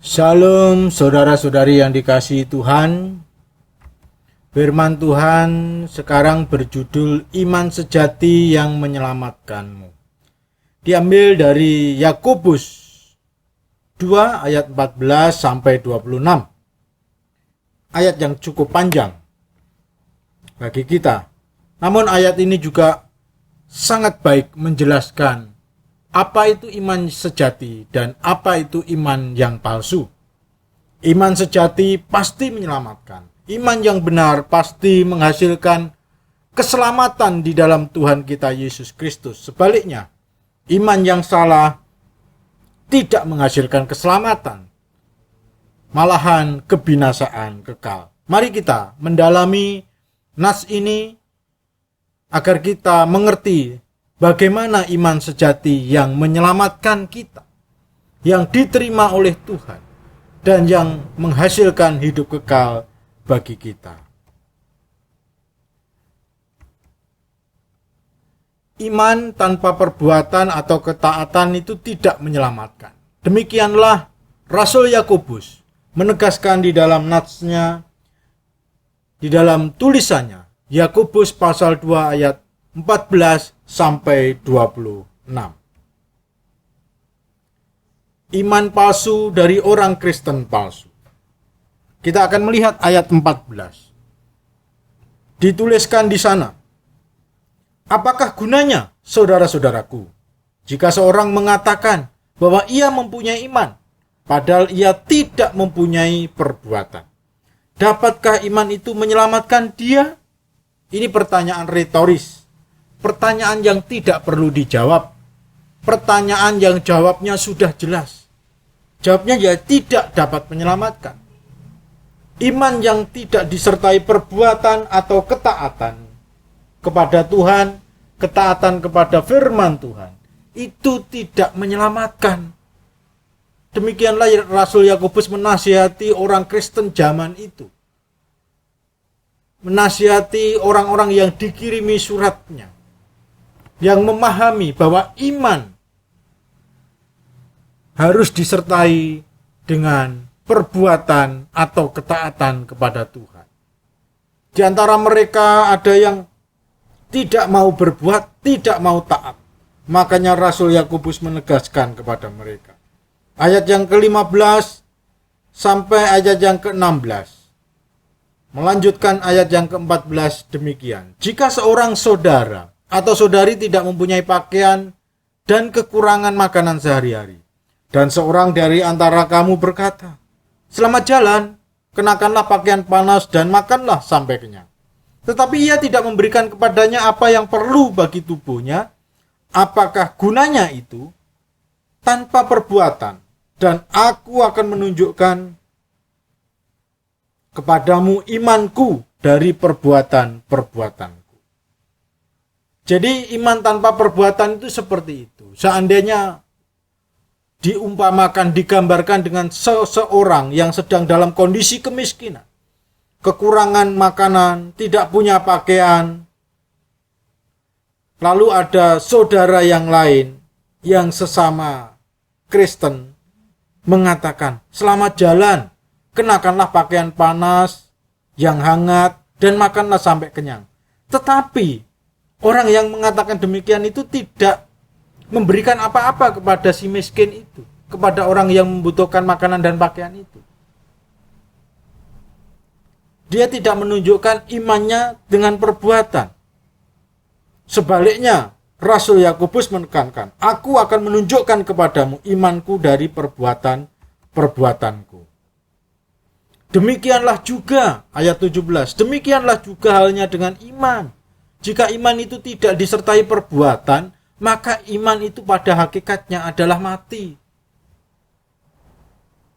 Shalom saudara-saudari yang dikasihi Tuhan. Firman Tuhan sekarang berjudul Iman Sejati yang Menyelamatkanmu. Diambil dari Yakobus 2 ayat 14 sampai 26. Ayat yang cukup panjang bagi kita. Namun ayat ini juga sangat baik menjelaskan apa itu iman sejati dan apa itu iman yang palsu. Iman sejati pasti menyelamatkan. Iman yang benar pasti menghasilkan keselamatan di dalam Tuhan kita Yesus Kristus. Sebaliknya, iman yang salah tidak menghasilkan keselamatan, malahan kebinasaan kekal. Mari kita mendalami nas ini agar kita mengerti bagaimana iman sejati yang menyelamatkan kita, yang diterima oleh Tuhan, dan yang menghasilkan hidup kekal bagi kita. Iman tanpa perbuatan atau ketaatan itu tidak menyelamatkan. Demikianlah Rasul Yakobus menegaskan di dalam natsnya, di dalam tulisannya, Yakobus pasal 2 ayat 14 sampai 26. Iman palsu dari orang Kristen palsu. Kita akan melihat ayat 14. Dituliskan di sana, apakah gunanya, saudara-saudaraku, jika seorang mengatakan bahwa ia mempunyai iman, padahal ia tidak mempunyai perbuatan? Dapatkah iman itu menyelamatkan dia? Ini pertanyaan retoris. Pertanyaan yang tidak perlu dijawab. Pertanyaan yang jawabnya sudah jelas. Jawabnya ya tidak dapat menyelamatkan. Iman yang tidak disertai perbuatan atau ketaatan kepada Tuhan, ketaatan kepada firman Tuhan, itu tidak menyelamatkan. Demikianlah Rasul Yakobus menasihati orang Kristen zaman itu. Menasihati orang-orang yang dikirimi suratnya, yang memahami bahwa iman harus disertai dengan perbuatan atau ketaatan kepada Tuhan. Di antara mereka ada yang tidak mau berbuat, tidak mau taat. Makanya Rasul Yakobus menegaskan kepada mereka. Ayat yang ke-15 sampai ayat yang ke-16. Melanjutkan ayat yang ke-14 demikian. Jika seorang saudara atau saudari tidak mempunyai pakaian dan kekurangan makanan sehari-hari, dan seorang dari antara kamu berkata, selamat jalan, kenakanlah pakaian panas dan makanlah sampai kenyang, tetapi ia tidak memberikan kepadanya apa yang perlu bagi tubuhnya, apakah gunanya itu? Tanpa perbuatan, dan aku akan menunjukkan kepadamu imanku dari perbuatan-perbuatanku. Jadi iman tanpa perbuatan itu seperti itu. Seandainya diumpamakan, digambarkan dengan seseorang yang sedang dalam kondisi kemiskinan, kekurangan makanan, tidak punya pakaian, lalu ada saudara yang lain yang sesama Kristen mengatakan, selamat jalan, kenakanlah pakaian panas yang hangat dan makanlah sampai kenyang. Tetapi orang yang mengatakan demikian itu tidak memberikan apa-apa kepada si miskin itu, kepada orang yang membutuhkan makanan dan pakaian itu. Dia tidak menunjukkan imannya dengan perbuatan. Sebaliknya, Rasul Yakobus menekankan, aku akan menunjukkan kepadamu imanku dari perbuatan-perbuatanku. Demikianlah juga, ayat 17, demikianlah juga halnya dengan iman. Jika iman itu tidak disertai perbuatan, maka iman itu pada hakikatnya adalah mati.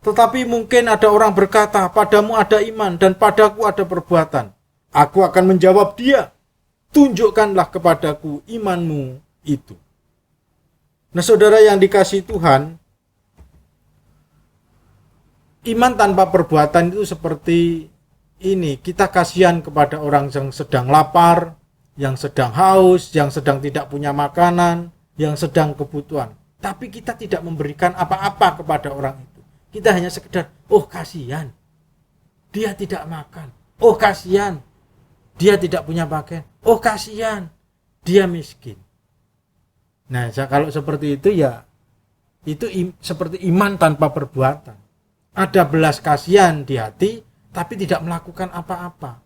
Tetapi mungkin ada orang berkata, padamu ada iman dan padaku ada perbuatan. Aku akan menjawab dia, tunjukkanlah kepadaku imanmu itu. Nah saudara yang dikasihi Tuhan, iman tanpa perbuatan itu seperti ini. Kita kasihan kepada orang yang sedang lapar, yang sedang haus, yang sedang tidak punya makanan, yang sedang kebutuhan. Tapi kita tidak memberikan apa-apa kepada orang itu. Kita hanya sekedar, oh kasihan, dia tidak makan. Oh kasihan, dia tidak punya pakaian. Oh kasihan, dia miskin. Nah, kalau seperti itu ya, itu seperti iman tanpa perbuatan. Ada belas kasihan di hati, tapi tidak melakukan apa-apa.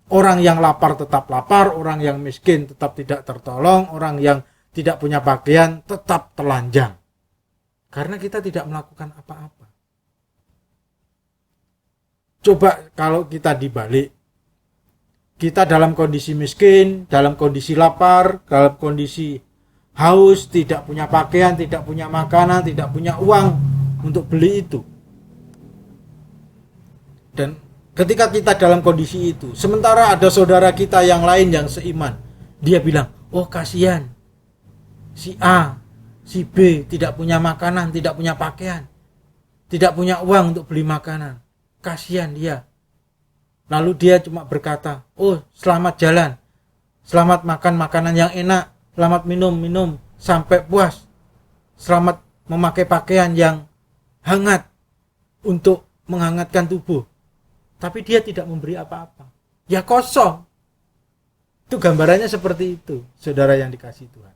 Orang yang lapar tetap lapar, orang yang miskin tetap tidak tertolong, orang yang tidak punya pakaian tetap telanjang. Karena kita tidak melakukan apa-apa. Coba kalau kita dibalik, kita dalam kondisi miskin, dalam kondisi lapar, dalam kondisi haus, tidak punya pakaian, tidak punya makanan, tidak punya uang untuk beli itu. Dan ketika kita dalam kondisi itu, sementara ada saudara kita yang lain yang seiman, dia bilang, oh kasihan, si A, si B tidak punya makanan, tidak punya pakaian, tidak punya uang untuk beli makanan. Kasihan dia. Lalu dia cuma berkata, oh selamat jalan, selamat makan makanan yang enak, selamat minum sampai puas, selamat memakai pakaian yang hangat untuk menghangatkan tubuh. Tapi dia tidak memberi apa-apa. Ya kosong. Itu gambarannya seperti itu, saudara yang dikasihi Tuhan.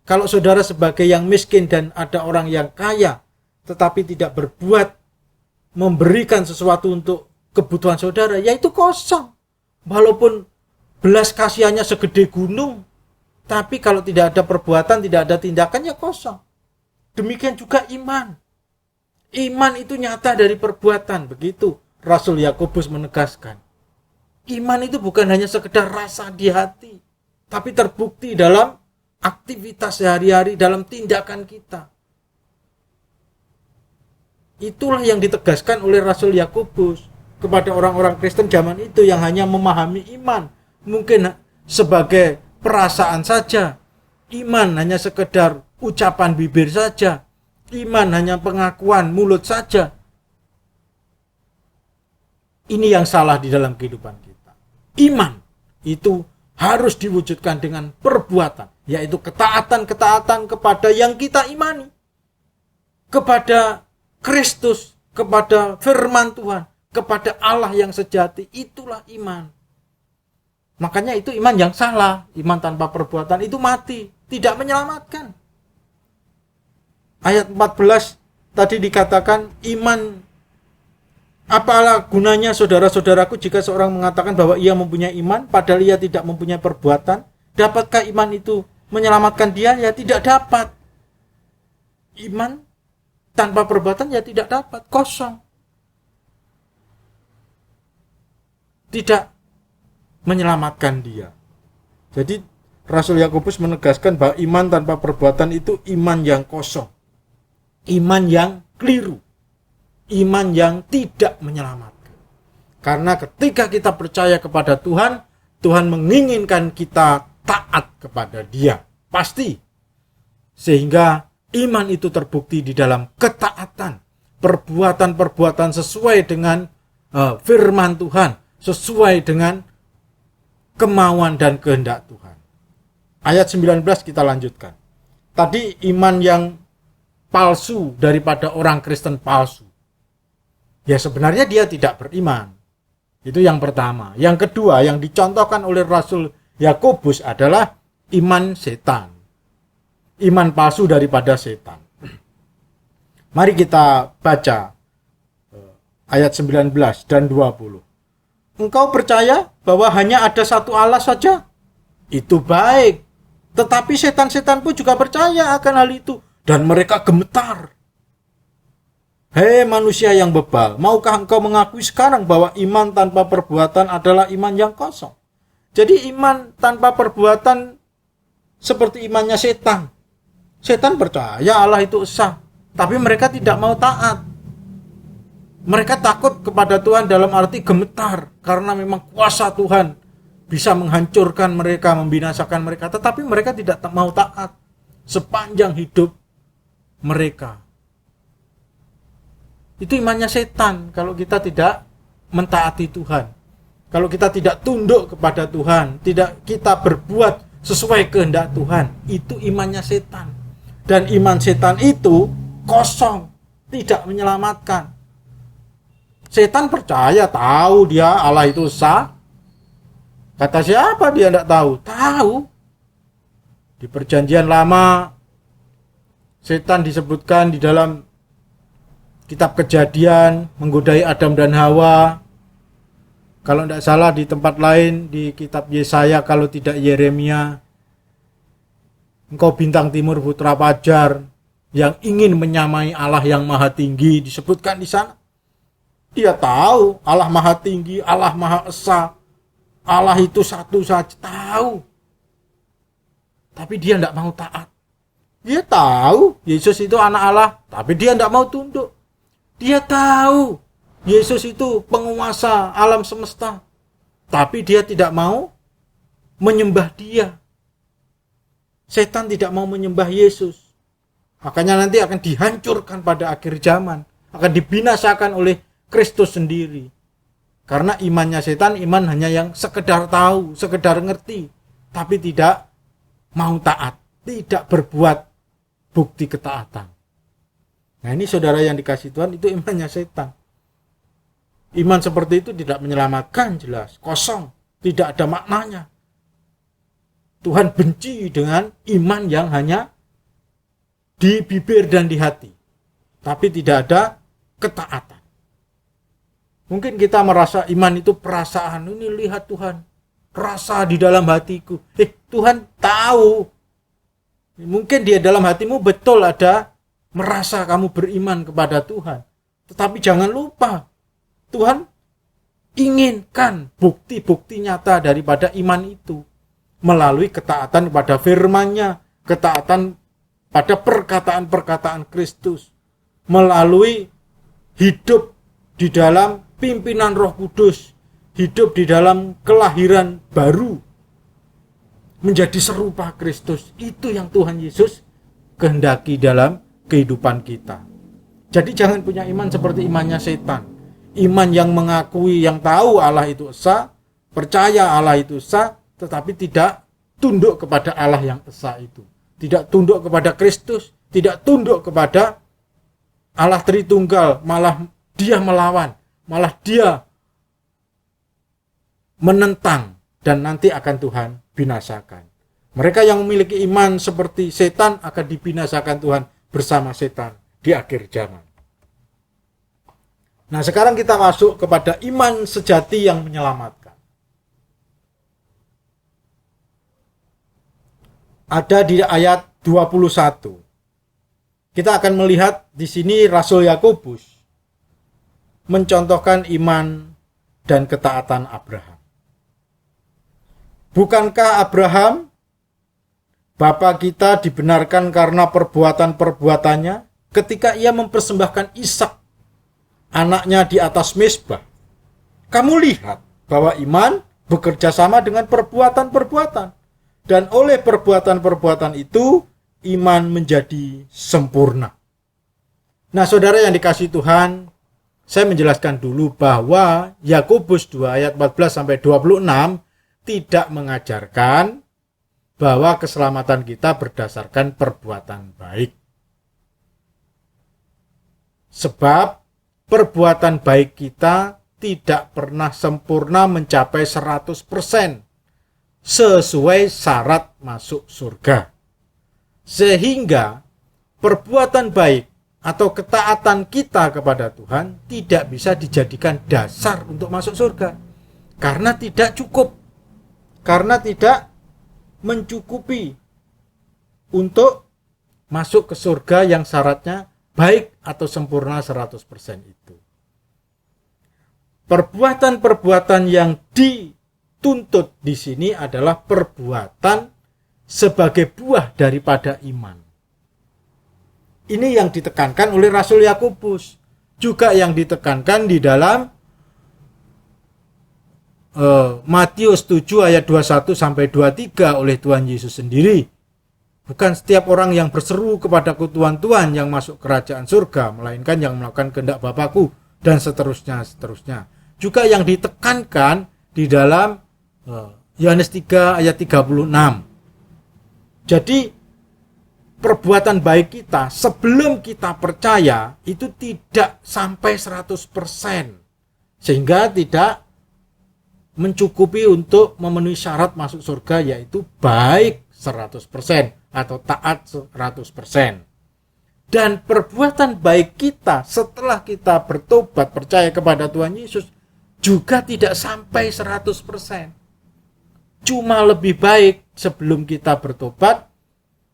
Kalau saudara sebagai yang miskin dan ada orang yang kaya, tetapi tidak berbuat memberikan sesuatu untuk kebutuhan saudara, ya itu kosong. Walaupun belas kasihannya segede gunung, tapi kalau tidak ada perbuatan, tidak ada tindakan, ya kosong. Demikian juga iman. Iman itu nyata dari perbuatan. Begitu Rasul Yakobus menegaskan. Iman itu bukan hanya sekedar rasa di hati, tapi terbukti dalam aktivitas sehari-hari, dalam tindakan kita. Itulah yang ditegaskan oleh Rasul Yakobus kepada orang-orang Kristen zaman itu yang hanya memahami iman mungkin sebagai perasaan saja, iman hanya sekedar ucapan bibir saja, iman hanya pengakuan mulut saja. Ini yang salah di dalam kehidupan kita. Iman itu harus diwujudkan dengan perbuatan, yaitu ketaatan-ketaatan kepada yang kita imani, kepada Kristus, kepada firman Tuhan, kepada Allah yang sejati. Itulah iman. Makanya itu iman yang salah. Iman tanpa perbuatan itu mati, tidak menyelamatkan. Ayat 14 tadi dikatakan, iman, apalah gunanya saudara-saudaraku jika seorang mengatakan bahwa ia mempunyai iman padahal ia tidak mempunyai perbuatan? Dapatkah iman itu menyelamatkan dia? Ya tidak dapat. Iman tanpa perbuatan ya tidak dapat, kosong. Tidak menyelamatkan dia. Jadi Rasul Yakobus menegaskan bahwa iman tanpa perbuatan itu iman yang kosong. Iman yang keliru. Iman yang tidak menyelamatkan. Karena ketika kita percaya kepada Tuhan, Tuhan menginginkan kita taat kepada Dia. Pasti. Sehingga iman itu terbukti di dalam ketaatan, perbuatan-perbuatan sesuai dengan firman Tuhan, sesuai dengan kemauan dan kehendak Tuhan. Ayat 19 kita lanjutkan. Tadi iman yang palsu daripada orang Kristen palsu. Ya sebenarnya dia tidak beriman. Itu yang pertama. Yang kedua yang dicontohkan oleh Rasul Yakobus adalah iman setan. Iman palsu daripada setan. Mari kita baca ayat 19 dan 20. Engkau percaya bahwa hanya ada satu Allah saja? Itu baik. Tetapi setan-setan pun juga percaya akan hal itu. Dan mereka gemetar. Hei manusia yang bebal, maukah engkau mengakui sekarang bahwa iman tanpa perbuatan adalah iman yang kosong? Jadi iman tanpa perbuatan seperti imannya setan. Setan percaya Allah itu esa, tapi mereka tidak mau taat. Mereka takut kepada Tuhan dalam arti gemetar, karena memang kuasa Tuhan bisa menghancurkan mereka, membinasakan mereka, tetapi mereka tidak mau taat sepanjang hidup mereka. Itu imannya setan kalau kita tidak mentaati Tuhan. Kalau kita tidak tunduk kepada Tuhan, tidak kita berbuat sesuai kehendak Tuhan, itu imannya setan. Dan iman setan itu kosong, tidak menyelamatkan. Setan percaya, tahu dia Allah itu esa. Kata siapa dia tidak tahu? Tahu. Di perjanjian lama, setan disebutkan di dalam kitab Kejadian, menggodai Adam dan Hawa. Kalau tidak salah di tempat lain, di kitab Yesaya, kalau tidak Yeremia. Engkau bintang timur putra fajar yang ingin menyamai Allah yang maha tinggi, disebutkan di sana. Dia tahu Allah maha tinggi, Allah maha esa, Allah itu satu saja, tahu. Tapi dia tidak mau taat. Dia tahu Yesus itu anak Allah, tapi dia tidak mau tunduk. Dia tahu Yesus itu penguasa alam semesta, tapi dia tidak mau menyembah dia. Setan tidak mau menyembah Yesus. Makanya nanti akan dihancurkan pada akhir zaman, akan dibinasakan oleh Kristus sendiri. Karena imannya setan, iman hanya yang sekedar tahu, sekedar ngerti, tapi tidak mau taat, tidak berbuat bukti ketaatan. Nah ini saudara yang dikasih Tuhan, itu imannya setan. Iman seperti itu tidak menyelamatkan, jelas, kosong, tidak ada maknanya. Tuhan benci dengan iman yang hanya di bibir dan di hati, tapi tidak ada ketaatan. Mungkin kita merasa iman itu perasaan. Ini lihat Tuhan, rasa di dalam hatiku. Tuhan tahu. Mungkin di dalam hatimu betul ada merasa kamu beriman kepada Tuhan. Tetapi jangan lupa, Tuhan inginkan bukti-bukti nyata daripada iman itu. Melalui ketaatan kepada firman-Nya, ketaatan pada perkataan-perkataan Kristus. Melalui hidup di dalam pimpinan Roh Kudus, hidup di dalam kelahiran baru, menjadi serupa Kristus. Itu yang Tuhan Yesus kehendaki dalam kehidupan kita. Jadi jangan punya iman seperti imannya setan. Iman yang mengakui, yang tahu Allah itu esa, percaya Allah itu esa, tetapi tidak tunduk kepada Allah yang esa itu. Tidak tunduk kepada Kristus, tidak tunduk kepada Allah Tritunggal, malah dia melawan. Malah dia menentang dan nanti akan Tuhan binasakan. Mereka yang memiliki iman seperti setan akan dibinasakan Tuhan bersama setan di akhir zaman. Nah sekarang kita masuk kepada iman sejati yang menyelamatkan. Ada di ayat 21. Kita akan melihat di sini Rasul Yakobus mencontohkan iman dan ketaatan Abraham. Bukankah Abraham, bapa kita, dibenarkan karena perbuatan-perbuatannya ketika ia mempersembahkan Ishak, anaknya, di atas mezbah? Kamu lihat bahwa iman bekerja sama dengan perbuatan-perbuatan, dan oleh perbuatan-perbuatan itu iman menjadi sempurna. Nah saudara yang dikasihi Tuhan, saya menjelaskan dulu bahwa Yakobus 2 ayat 14-26 tidak mengajarkan bahwa keselamatan kita berdasarkan perbuatan baik. Sebab perbuatan baik kita tidak pernah sempurna mencapai 100% sesuai syarat masuk surga. Sehingga perbuatan baik atau ketaatan kita kepada Tuhan tidak bisa dijadikan dasar untuk masuk surga. Karena tidak cukup. Karena tidak mencukupi untuk masuk ke surga yang syaratnya baik atau sempurna 100% itu. Perbuatan-perbuatan yang dituntut di sini adalah perbuatan sebagai buah daripada iman. Ini yang ditekankan oleh Rasul Yakobus. Juga yang ditekankan di dalam Matius 7 ayat 21-23 oleh Tuhan Yesus sendiri. Bukan setiap orang yang berseru kepadaku Tuhan, Tuhan yang masuk kerajaan surga, melainkan yang melakukan kehendak Bapakku, dan seterusnya. Juga yang ditekankan di dalam Yohanes 3 ayat 36. Jadi perbuatan baik kita sebelum kita percaya itu tidak sampai 100%. Sehingga tidak mencukupi untuk memenuhi syarat masuk surga, yaitu baik 100% atau taat 100%. Dan perbuatan baik kita setelah kita bertobat percaya kepada Tuhan Yesus juga tidak sampai 100%. Cuma lebih baik sebelum kita bertobat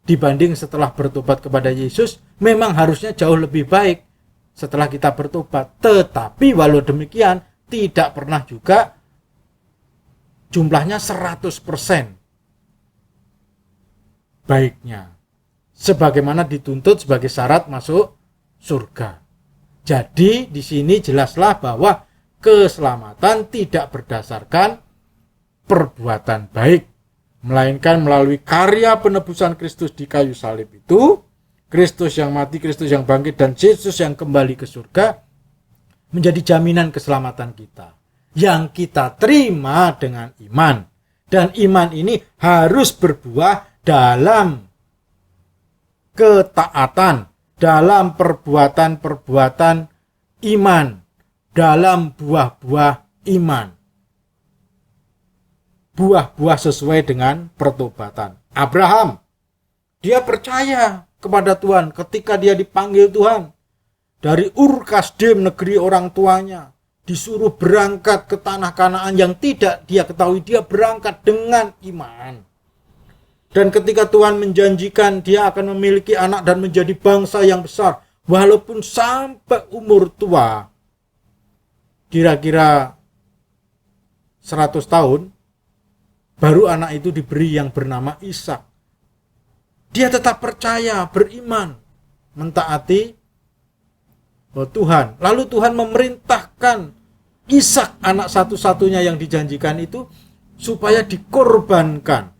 dibanding setelah bertobat kepada Yesus. Memang harusnya jauh lebih baik setelah kita bertobat. Tetapi walau demikian tidak pernah juga jumlahnya 100% baiknya, sebagaimana dituntut sebagai syarat masuk surga. Jadi di sini jelaslah bahwa keselamatan tidak berdasarkan perbuatan baik, melainkan melalui karya penebusan Kristus di kayu salib itu, Kristus yang mati, Kristus yang bangkit, dan Yesus yang kembali ke surga menjadi jaminan keselamatan kita yang kita terima dengan iman. Dan iman ini harus berbuah dalam ketaatan, dalam perbuatan-perbuatan iman, dalam buah-buah iman. Buah-buah sesuai dengan pertobatan. Abraham, dia percaya kepada Tuhan ketika dia dipanggil Tuhan dari Ur Kasdim, negeri orang tuanya, disuruh berangkat ke tanah Kanaan yang tidak dia ketahui. Dia berangkat dengan iman. Dan ketika Tuhan menjanjikan dia akan memiliki anak dan menjadi bangsa yang besar, walaupun sampai umur tua, kira-kira 100 tahun, baru anak itu diberi yang bernama Ishak. Dia tetap percaya, beriman, mentaati Tuhan. Lalu Tuhan memerintahkan Ishak, anak satu-satunya yang dijanjikan itu, supaya dikorbankan.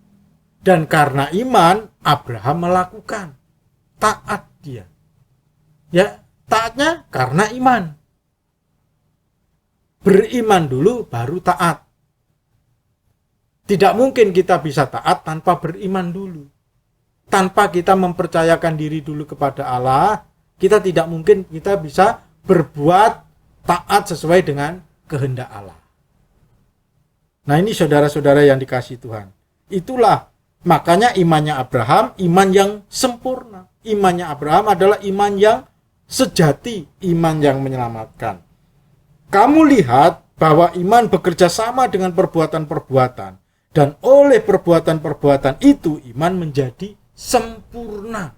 Dan karena iman, Abraham melakukan. Taat dia. Ya, taatnya karena iman. Beriman dulu, baru taat. Tidak mungkin kita bisa taat tanpa beriman dulu. Tanpa kita mempercayakan diri dulu kepada Allah, kita tidak mungkin kita bisa berbuat taat sesuai dengan kehendak Allah. Nah, ini saudara-saudara yang dikasihi Tuhan. Itulah makanya imannya Abraham, iman yang sempurna. Imannya Abraham adalah iman yang sejati, iman yang menyelamatkan. Kamu lihat bahwa iman bekerja sama dengan perbuatan-perbuatan. Dan oleh perbuatan-perbuatan itu, iman menjadi sempurna.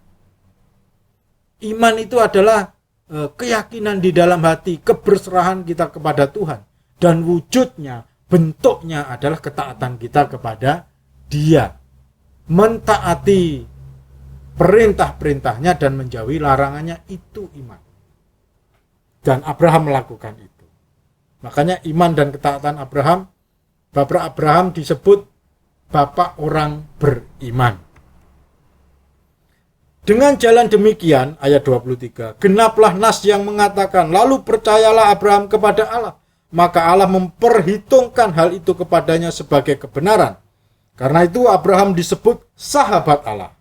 Iman itu adalah keyakinan di dalam hati, keberserahan kita kepada Tuhan. Dan wujudnya, bentuknya adalah ketaatan kita kepada Dia. Mentaati perintah-perintahnya dan menjauhi larangannya, itu iman. Dan Abraham melakukan itu. Makanya iman dan ketaatan Abraham, Bapak Abraham disebut bapak orang beriman. Dengan jalan demikian, ayat 23, genaplah nas yang mengatakan, lalu percayalah Abraham kepada Allah, maka Allah memperhitungkan hal itu kepadanya sebagai kebenaran. Karena itu Abraham disebut sahabat Allah.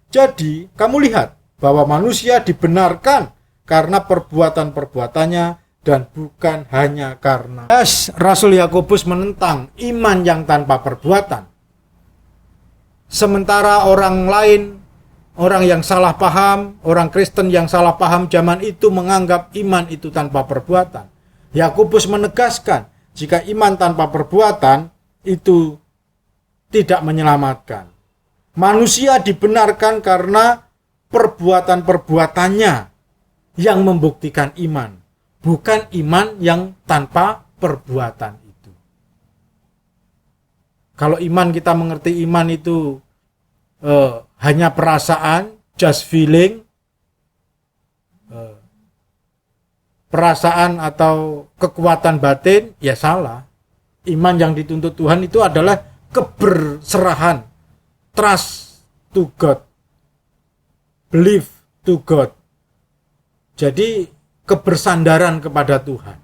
Jadi, kamu lihat bahwa manusia dibenarkan karena perbuatan-perbuatannya dan bukan hanya karena. Rasul Yakobus menentang iman yang tanpa perbuatan. Sementara orang lain, orang yang salah paham, orang Kristen yang salah paham zaman itu menganggap iman itu tanpa perbuatan. Yakobus menegaskan, jika iman tanpa perbuatan itu tidak menyelamatkan. Manusia dibenarkan karena perbuatan-perbuatannya yang membuktikan iman, bukan iman yang tanpa perbuatan itu. Kalau iman, kita mengerti iman itu hanya perasaan, just feeling, perasaan atau kekuatan batin, ya salah. Iman yang dituntut Tuhan itu adalah keberserahan, trust to God, believe to God. Jadi kebersandaran kepada Tuhan.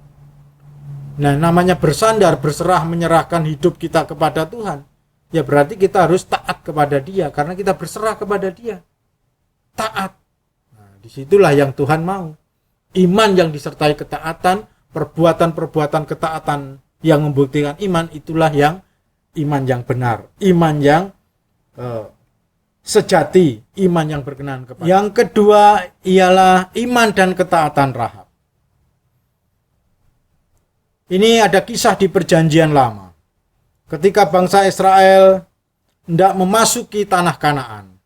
Nah, namanya bersandar, berserah, menyerahkan hidup kita kepada Tuhan, ya berarti kita harus taat kepada Dia karena kita berserah kepada Dia. taat. Nah, disitulah yang Tuhan mau. Iman yang disertai ketaatan, perbuatan-perbuatan ketaatan yang membuktikan iman, itulah yang iman yang benar, iman yang sejati, iman yang berkenan kepada. Yang kedua ialah iman dan ketaatan Rahab. Ini ada kisah di Perjanjian Lama. Ketika bangsa Israel hendak memasuki tanah Kanaan,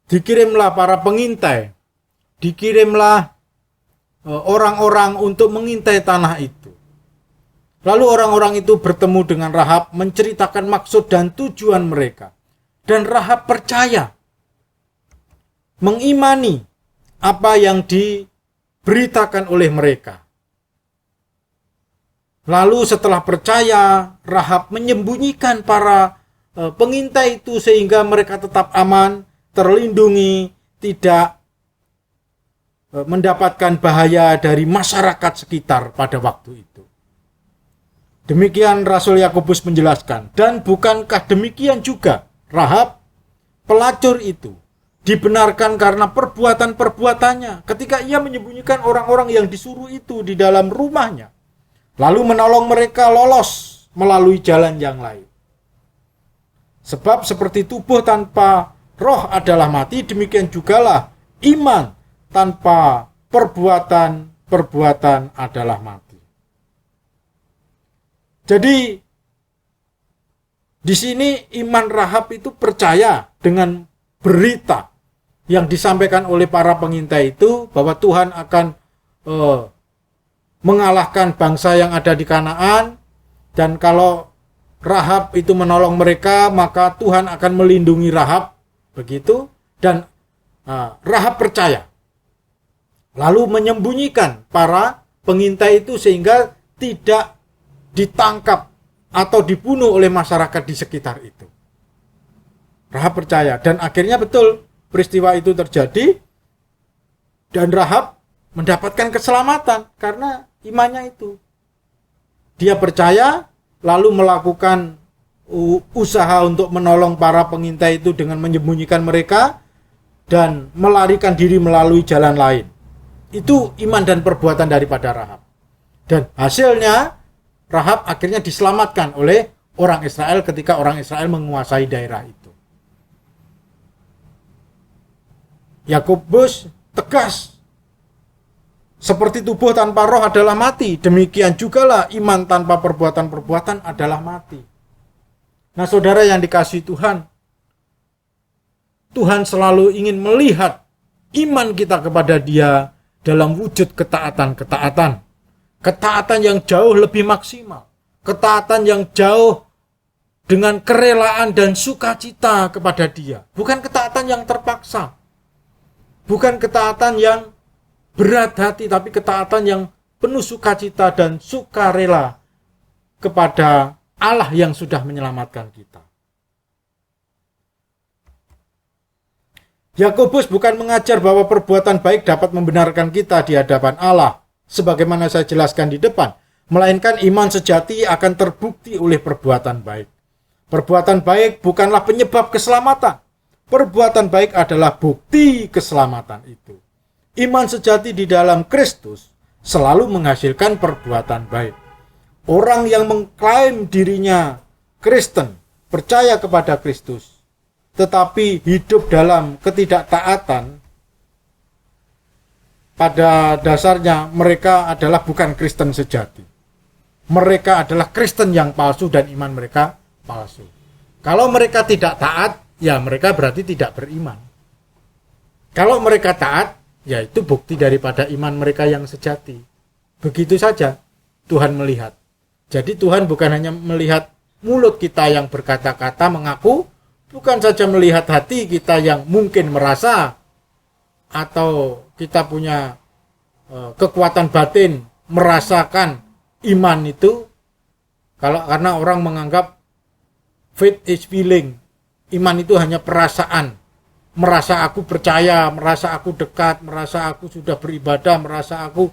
dikirimlah para pengintai, dikirimlah orang-orang untuk mengintai tanah itu. Lalu orang-orang itu bertemu dengan Rahab, menceritakan maksud dan tujuan mereka. Dan Rahab percaya, mengimani apa yang diberitakan oleh mereka. Lalu setelah percaya, Rahab menyembunyikan para pengintai itu sehingga mereka tetap aman, terlindungi, tidak mendapatkan bahaya dari masyarakat sekitar pada waktu itu. Demikian Rasul Yakobus menjelaskan. Dan bukankah demikian juga Rahab, pelacur itu, dibenarkan karena perbuatan-perbuatannya ketika ia menyembunyikan orang-orang yang disuruh itu di dalam rumahnya, lalu menolong mereka lolos melalui jalan yang lain. Sebab seperti tubuh tanpa roh adalah mati, demikian jugalah iman tanpa perbuatan adalah mati. Jadi di sini iman Rahab itu percaya dengan berita yang disampaikan oleh para pengintai itu bahwa Tuhan akan mengalahkan bangsa yang ada di Kanaan, dan kalau Rahab itu menolong mereka maka Tuhan akan melindungi Rahab, begitu. Dan Rahab percaya, lalu menyembunyikan para pengintai itu sehingga tidak ditangkap atau dibunuh oleh masyarakat di sekitar itu. Rahab percaya, dan akhirnya betul peristiwa itu terjadi dan Rahab mendapatkan keselamatan karena imannya itu. Dia percaya lalu melakukan usaha untuk menolong para pengintai itu dengan menyembunyikan mereka dan melarikan diri melalui jalan lain. Itu iman dan perbuatan daripada Rahab. Dan hasilnya Rahab akhirnya diselamatkan oleh orang Israel ketika orang Israel menguasai daerah itu. Yakobus tegas, seperti tubuh tanpa roh adalah mati, demikian jugalah iman tanpa perbuatan-perbuatan adalah mati. Nah, saudara yang dikasihi Tuhan, Tuhan selalu ingin melihat iman kita kepada Dia dalam wujud ketaatan-ketaatan. Ketaatan yang jauh lebih maksimal. Ketaatan yang jauh dengan kerelaan dan sukacita kepada Dia. Bukan ketaatan yang terpaksa. Bukan ketaatan yang berat hati, tapi ketaatan yang penuh sukacita dan sukarela kepada Allah yang sudah menyelamatkan kita. Yakobus bukan mengajar bahwa perbuatan baik dapat membenarkan kita di hadapan Allah, sebagaimana saya jelaskan di depan, melainkan iman sejati akan terbukti oleh perbuatan baik. Perbuatan baik bukanlah penyebab keselamatan. Perbuatan baik adalah bukti keselamatan itu. Iman sejati di dalam Kristus selalu menghasilkan perbuatan baik. Orang yang mengklaim dirinya Kristen, percaya kepada Kristus, tetapi hidup dalam ketidaktaatan, pada dasarnya mereka adalah bukan Kristen sejati. Mereka adalah Kristen yang palsu dan iman mereka palsu. Kalau mereka tidak taat, ya mereka berarti tidak beriman. Kalau mereka taat, ya itu bukti daripada iman mereka yang sejati. Begitu saja Tuhan melihat. Jadi Tuhan bukan hanya melihat mulut kita yang berkata-kata mengaku, bukan saja melihat hati kita yang mungkin merasa atau kita punya kekuatan batin merasakan iman itu. Karena orang menganggap faith is feeling, iman itu hanya perasaan, merasa aku percaya, merasa aku dekat, merasa aku sudah beribadah, merasa aku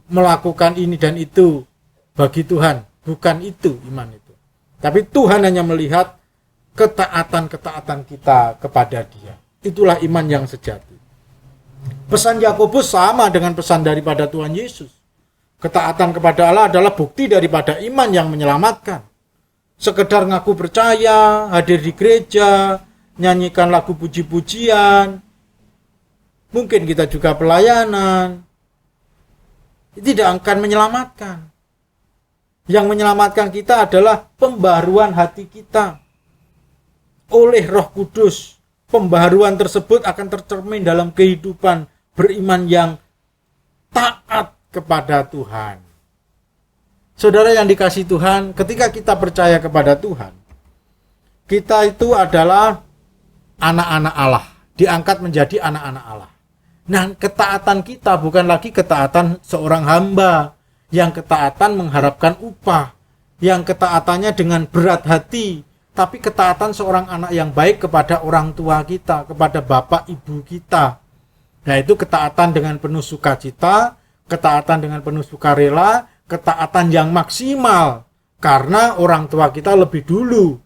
melakukan ini dan itu. Bagi Tuhan bukan itu iman itu, tapi Tuhan hanya melihat ketaatan-ketaatan kita kepada Dia. Itulah iman yang sejati. Pesan Yakobus sama dengan pesan daripada Tuhan Yesus. Ketaatan kepada Allah adalah bukti daripada iman yang menyelamatkan. Sekedar ngaku percaya, hadir di gereja, nyanyikan lagu puji-pujian, mungkin kita juga pelayanan, tidak akan menyelamatkan. Yang menyelamatkan kita adalah pembaharuan hati kita oleh Roh Kudus. Pembaharuan tersebut akan tercermin dalam kehidupan beriman yang taat kepada Tuhan. Saudara yang dikasihi Tuhan, ketika kita percaya kepada Tuhan, kita itu adalah anak-anak Allah, diangkat menjadi anak-anak Allah. Nah, ketaatan kita bukan lagi ketaatan seorang hamba, yang ketaatan mengharapkan upah, yang ketaatannya dengan berat hati, tapi ketaatan seorang anak yang baik kepada orang tua kita, kepada bapak ibu kita. Nah, itu ketaatan dengan penuh sukacita, ketaatan dengan penuh sukarela, ketaatan yang maksimal, karena orang tua kita lebih dulu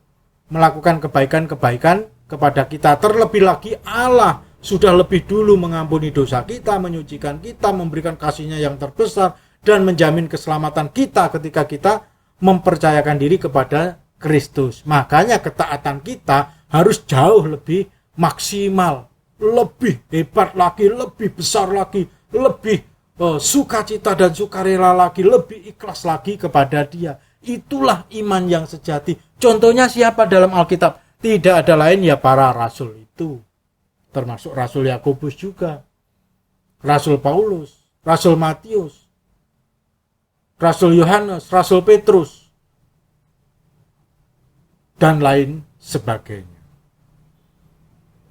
melakukan kebaikan-kebaikan kepada kita. Terlebih lagi Allah sudah lebih dulu mengampuni dosa kita, menyucikan kita, memberikan kasih-Nya yang terbesar, dan menjamin keselamatan kita ketika kita mempercayakan diri kepada Kristus. Makanya ketaatan kita harus jauh lebih maksimal, lebih hebat lagi, lebih besar lagi, lebih sukacita dan sukarela lagi, lebih ikhlas lagi kepada Dia. Itulah iman yang sejati. Contohnya siapa dalam Alkitab? Tidak ada lain ya para rasul itu. Termasuk Rasul Yakobus juga, Rasul Paulus, Rasul Matius, Rasul Yohanes, Rasul Petrus, dan lain sebagainya.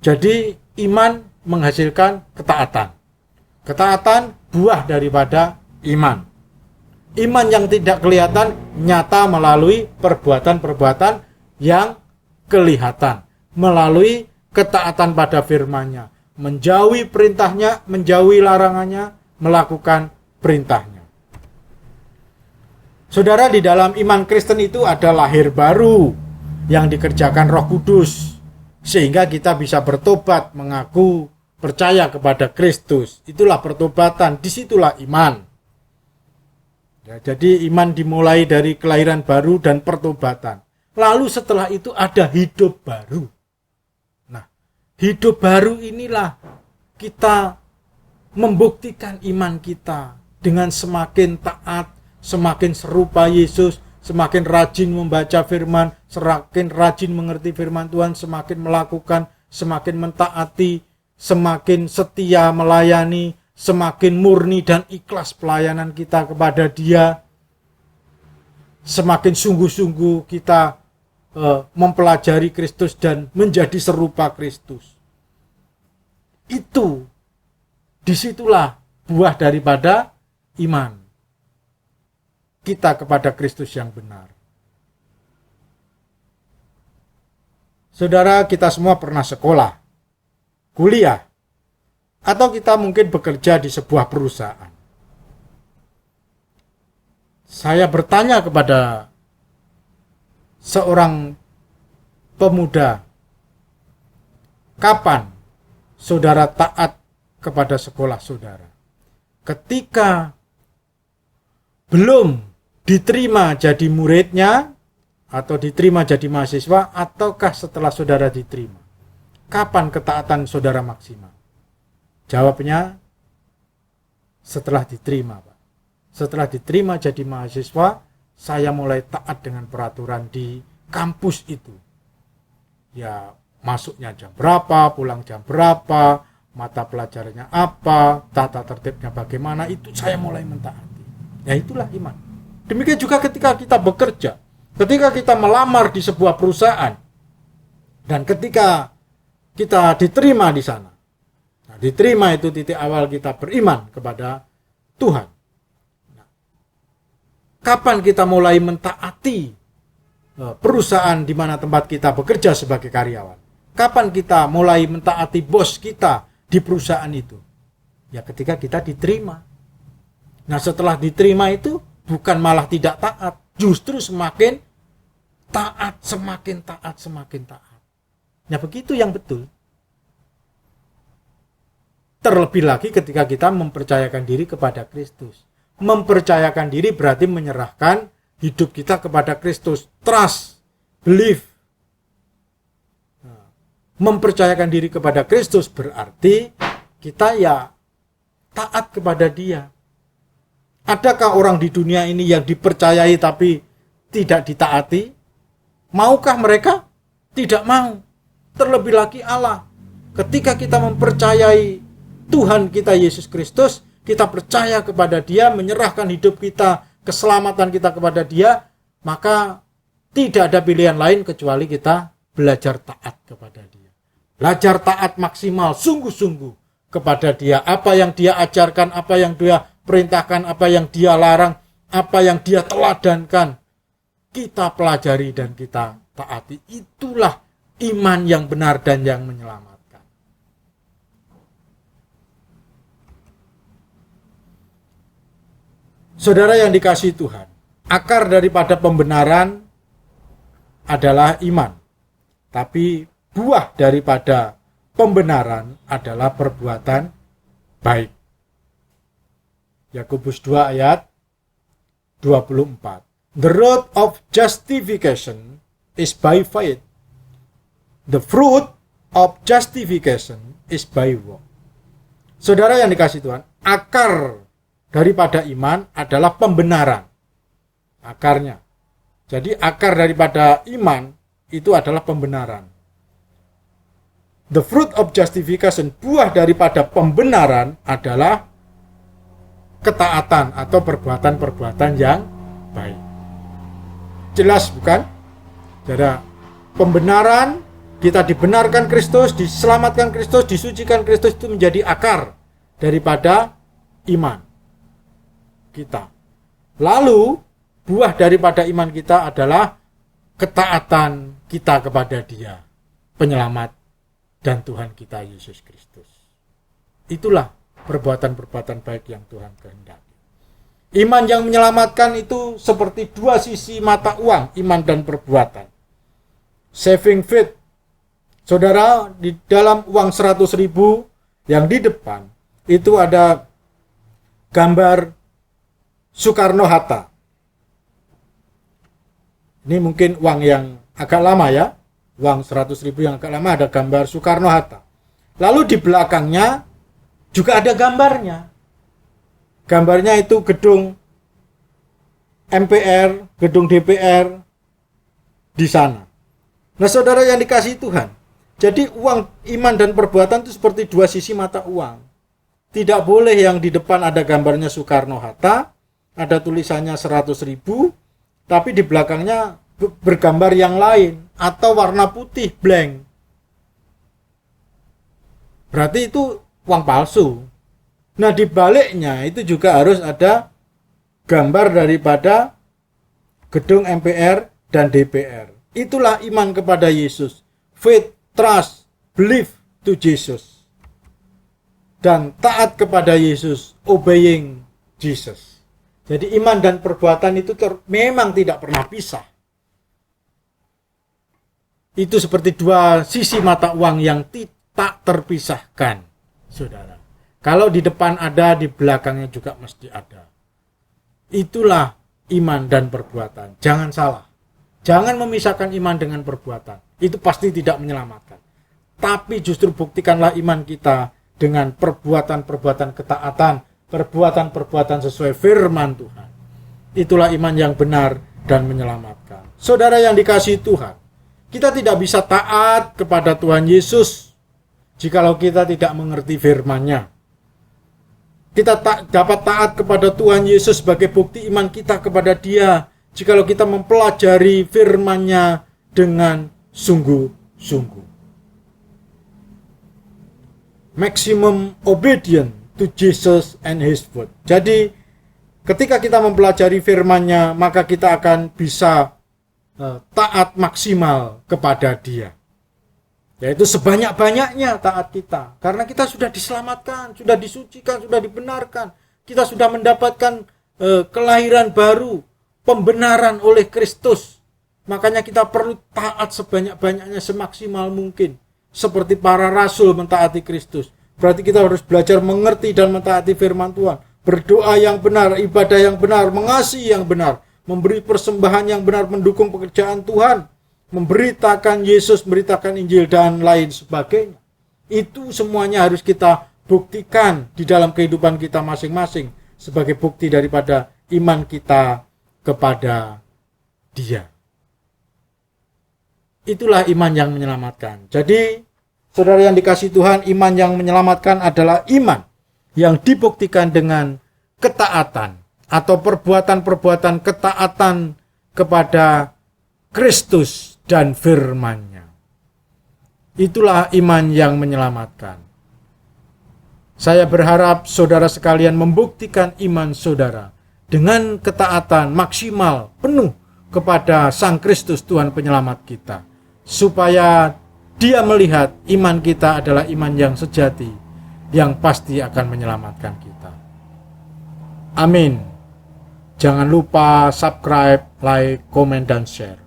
Jadi iman menghasilkan ketaatan. Ketaatan buah daripada iman. Iman yang tidak kelihatan nyata melalui perbuatan-perbuatan yang kelihatan. Melalui ketaatan pada firman-Nya. Menjauhi perintahnya, menjauhi larangannya, melakukan perintahnya. Saudara, di dalam iman Kristen itu ada lahir baru yang dikerjakan Roh Kudus. Sehingga kita bisa bertobat, mengaku percaya kepada Kristus. Itulah pertobatan, disitulah iman. Ya, jadi iman dimulai dari kelahiran baru dan pertobatan. Lalu setelah itu ada hidup baru. Nah, hidup baru inilah kita membuktikan iman kita dengan semakin taat, semakin serupa Yesus, semakin rajin membaca firman, semakin rajin mengerti firman Tuhan, semakin melakukan, semakin mentaati, semakin setia melayani, semakin murni dan ikhlas pelayanan kita kepada Dia, semakin sungguh-sungguh kita mempelajari Kristus dan menjadi serupa Kristus. Itu, disitulah buah daripada iman kita kepada Kristus yang benar. Saudara, kita semua pernah sekolah, kuliah, atau kita mungkin bekerja di sebuah perusahaan. Saya bertanya kepada seorang pemuda, kapan saudara taat kepada sekolah saudara? Ketika belum diterima jadi muridnya, atau diterima jadi mahasiswa, ataukah setelah saudara diterima? Kapan ketaatan saudara maksimal? Jawabnya, setelah diterima, Pak. Setelah diterima jadi mahasiswa, saya mulai taat dengan peraturan di kampus itu. Ya, masuknya jam berapa, pulang jam berapa, mata pelajarannya apa, tata tertibnya bagaimana, itu saya mulai mentaati. Ya, itulah iman. Demikian juga ketika kita bekerja. Ketika kita melamar di sebuah perusahaan, dan ketika kita diterima di sana, nah, diterima itu titik awal kita beriman kepada Tuhan. Nah, kapan kita mulai mentaati perusahaan di mana tempat kita bekerja sebagai karyawan? Kapan kita mulai mentaati bos kita di perusahaan itu? Ya, ketika kita diterima. Nah, setelah diterima itu bukan malah tidak taat, justru semakin taat, semakin taat, semakin taat. Ya begitu yang betul. Terlebih lagi ketika kita mempercayakan diri kepada Kristus. Mempercayakan diri berarti menyerahkan hidup kita kepada Kristus. Trust, believe. Mempercayakan diri kepada Kristus berarti kita ya taat kepada Dia. Adakah orang di dunia ini yang dipercayai tapi tidak ditaati? Maukah mereka? Tidak mau. Terlebih lagi Allah. Ketika kita mempercayai Tuhan kita Yesus Kristus, kita percaya kepada Dia, menyerahkan hidup kita, keselamatan kita kepada Dia, maka tidak ada pilihan lain kecuali kita belajar taat kepada Dia. Belajar taat maksimal, sungguh-sungguh kepada Dia. Apa yang Dia ajarkan, apa yang Dia perintahkan, apa yang Dia larang, apa yang Dia teladankan, kita pelajari dan kita taati. Itulah iman yang benar dan yang menyelamatkan. Saudara yang dikasihi Tuhan, akar daripada pembenaran adalah iman. Tapi buah daripada pembenaran adalah perbuatan baik. Yakobus 2 ayat 24. The road of justification is by faith. The fruit of justification is by work. Saudara yang dikasihi Tuhan, akar daripada iman adalah pembenaran. Akarnya. Jadi akar daripada iman itu adalah pembenaran. The fruit of justification, buah daripada pembenaran adalah ketaatan atau perbuatan-perbuatan yang baik. Jelas bukan? Jadi pembenaran, kita dibenarkan Kristus, diselamatkan Kristus, disucikan Kristus, itu menjadi akar daripada iman kita. Lalu buah daripada iman kita adalah ketaatan kita kepada Dia, penyelamat dan Tuhan kita Yesus Kristus. Itulah perbuatan-perbuatan baik yang Tuhan kehendaki. Iman yang menyelamatkan itu seperti dua sisi mata uang, iman dan perbuatan. Saving faith. Saudara, di dalam uang 100.000 yang di depan itu ada gambar Soekarno-Hatta. Ini mungkin uang yang agak lama ya. Uang 100.000 yang agak lama ada gambar Soekarno-Hatta. Lalu di belakangnya juga ada gambarnya. Gambarnya itu gedung MPR, gedung DPR di sana. Nah, saudara yang dikasihi Tuhan, jadi uang, iman dan perbuatan itu seperti dua sisi mata uang. Tidak boleh yang di depan ada gambarnya Soekarno-Hatta, ada tulisannya 100.000, tapi di belakangnya bergambar yang lain atau warna putih blank. Berarti itu uang palsu. Nah, di baliknya itu juga harus ada gambar daripada gedung MPR dan DPR. Itulah iman kepada Yesus. Faith, trust, believe to Jesus. Dan taat kepada Yesus, obeying Jesus. Jadi iman dan perbuatan itu memang tidak pernah pisah. Itu seperti dua sisi mata uang yang tak terpisahkan, saudara. Kalau di depan ada, di belakangnya juga mesti ada. Itulah iman dan perbuatan. Jangan salah. Jangan memisahkan iman dengan perbuatan. Itu pasti tidak menyelamatkan. Tapi justru buktikanlah iman kita dengan perbuatan-perbuatan ketaatan, perbuatan-perbuatan sesuai firman Tuhan. Itulah iman yang benar dan menyelamatkan. Saudara yang dikasihi Tuhan, kita tidak bisa taat kepada Tuhan Yesus jikalau kita tidak mengerti firman-Nya. Kita tak dapat taat kepada Tuhan Yesus sebagai bukti iman kita kepada Dia jikalau kita mempelajari firman-Nya dengan sungguh-sungguh. Maximum obedience to Jesus and His word. Jadi ketika kita mempelajari firman-Nya, maka kita akan bisa taat maksimal kepada Dia. Yaitu sebanyak-banyaknya taat kita. Karena kita sudah diselamatkan, sudah disucikan, sudah dibenarkan. Kita sudah mendapatkan kelahiran baru, pembenaran oleh Kristus. Makanya kita perlu taat sebanyak-banyaknya, semaksimal mungkin. Seperti para rasul mentaati Kristus. Berarti kita harus belajar mengerti dan mentaati firman Tuhan. Berdoa yang benar, ibadah yang benar, mengasihi yang benar. Memberi persembahan yang benar, mendukung pekerjaan Tuhan. Memberitakan Yesus, memberitakan Injil, dan lain sebagainya. Itu semuanya harus kita buktikan di dalam kehidupan kita masing-masing. Sebagai bukti daripada iman kita kepada Dia. Itulah iman yang menyelamatkan. Jadi, saudara yang dikasihi Tuhan, iman yang menyelamatkan adalah iman yang dibuktikan dengan ketaatan atau perbuatan-perbuatan ketaatan kepada Kristus dan firman-Nya. Itulah iman yang menyelamatkan. Saya berharap saudara sekalian membuktikan iman saudara dengan ketaatan maksimal, penuh kepada Sang Kristus Tuhan Penyelamat kita. Supaya Dia melihat iman kita adalah iman yang sejati, yang pasti akan menyelamatkan kita. Amin. Jangan lupa subscribe, like, komen, dan share.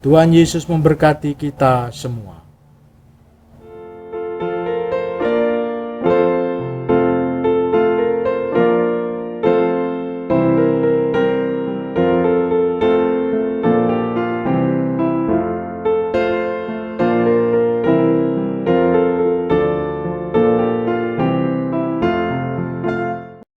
Tuhan Yesus memberkati kita semua.